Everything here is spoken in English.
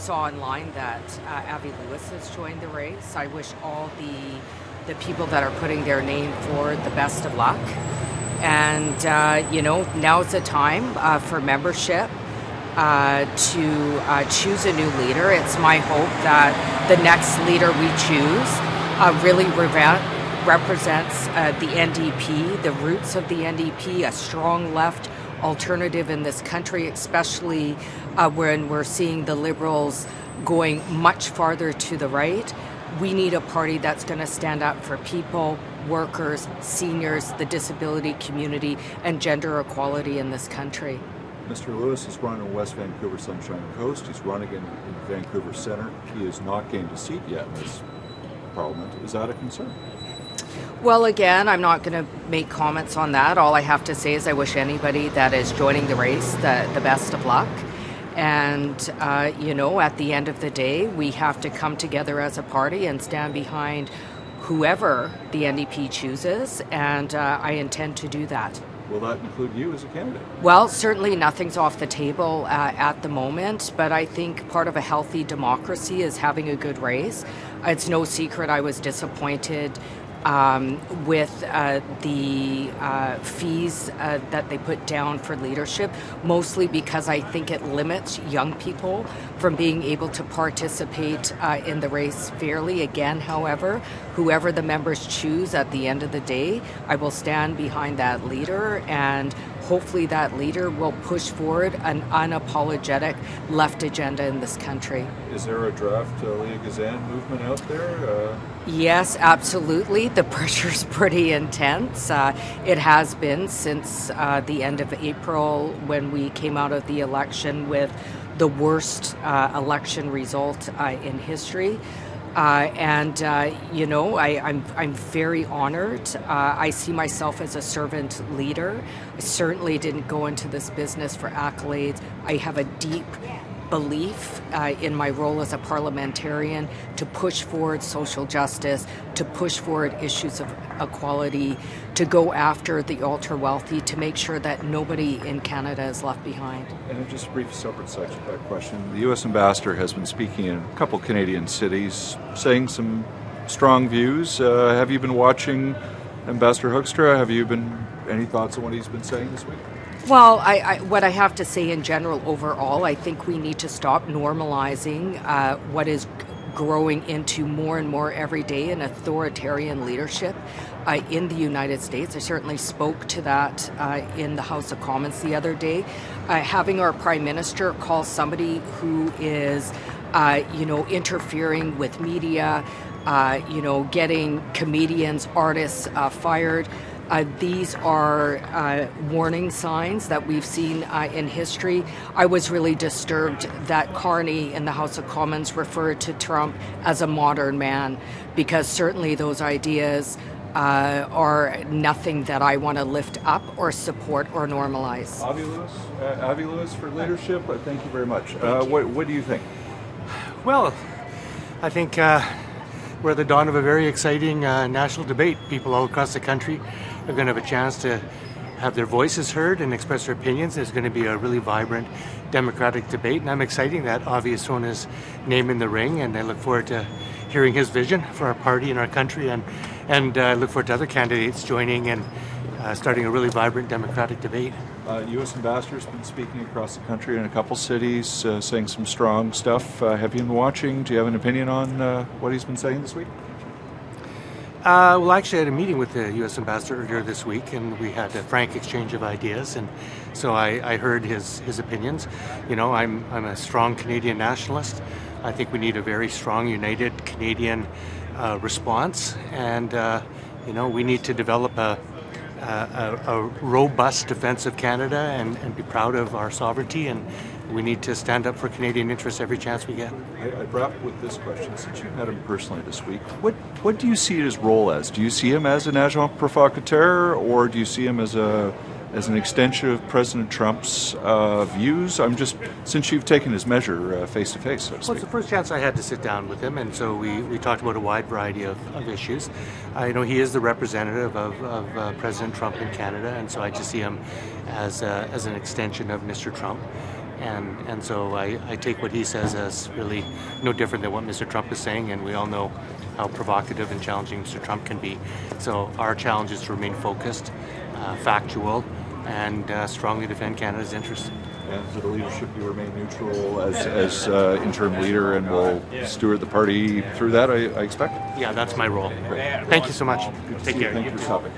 saw online that Avi Lewis has joined the race. I wish all the people that are putting their name forward the best of luck. And, now's the time for membership to choose a new leader. It's my hope that the next leader we choose really represents the NDP, the roots of the NDP, a strong left alternative in this country, especially when we're seeing the Liberals going much farther to the right. We need a party that's going to stand up for people, workers, seniors, the disability community, and gender equality in this country. Mr. Lewis is running in West Vancouver Sunshine Coast. He's running in Vancouver Centre. He has not gained a seat yet in this Parliament. Is that a concern? Well, again, I'm not going to make comments on that. All I have to say is I wish anybody that is joining the race the best of luck. And, at the end of the day, we have to come together as a party and stand behind whoever the NDP chooses, and I intend to do that. Will that include you as a candidate? Well, certainly nothing's off the table at the moment, but I think part of a healthy democracy is having a good race. It's no secret I was disappointed with the fees that they put down for leadership, mostly because I think it limits young people from being able to participate in the race fairly. Again, however, whoever the members choose at the end of the day, I will stand behind that leader, and hopefully that leader will push forward an unapologetic left agenda in this country. Is there a draft Leah movement out there? Yes, absolutely. The pressure's pretty intense. It has been since the end of April, when we came out of the election with the worst election result in history. I'm very honored. I see myself as a servant leader. I certainly didn't go into this business for accolades. I have a deep belief in my role as a parliamentarian to push forward social justice, to push forward issues of equality, to go after the ultra-wealthy, to make sure that nobody in Canada is left behind. And just a brief separate question. The U.S. Ambassador has been speaking in a couple Canadian cities, saying some strong views. Have you been watching Ambassador Hoekstra? Any thoughts on what he's been saying this week? Well, what I have to say in general overall, I think we need to stop normalizing what is growing into more and more every day an authoritarian leadership in the United States. I certainly spoke to that in the House of Commons the other day. Having our Prime Minister call somebody who is, interfering with media, getting comedians, artists fired. These are warning signs that we've seen in history. I was really disturbed that Carney in the House of Commons referred to Trump as a modern man, because certainly those ideas are nothing that I want to lift up or support or normalize. Avi Lewis for leadership. Thank you very much. What do you think? Well, I think we're at the dawn of a very exciting national debate. People all across the country are going to have a chance to have their voices heard and express their opinions. There's going to be a really vibrant democratic debate, and I'm excited that Avi has thrown his name in the ring, and I look forward to hearing his vision for our party and our country, and I look forward to other candidates joining and starting a really vibrant democratic debate. U.S. Ambassador's been speaking across the country in a couple cities, saying some strong stuff. Have you been watching? Do you have an opinion on what he's been saying this week? Well, actually, I had a meeting with the U.S. Ambassador earlier this week, and we had a frank exchange of ideas, and so I heard his opinions. I'm a strong Canadian nationalist. I think we need a very strong, united Canadian response, and we need to develop a robust defense of Canada and be proud of our sovereignty, and we need to stand up for Canadian interests every chance we get. I wrap with this question. Since you met him personally this week, what do you see his role as? Do you see him as an agent provocateur, or do you see him as an extension of President Trump's views? Since you've taken his measure face to face, so to speak. Well, it's the first chance I had to sit down with him, and so we talked about a wide variety of issues. He is the representative of President Trump in Canada, and so I just see him as an extension of Mr. Trump. And so I take what he says as really no different than what Mr. Trump is saying, and we all know how provocative and challenging Mr. Trump can be. So our challenge is to remain focused, factual, and strongly defend Canada's interests. And for the leadership, you remain neutral as interim leader, and will steward the party through that, I expect? Yeah, that's my role. Thank you so much. Good to Take see you. care. Thank you for stopping.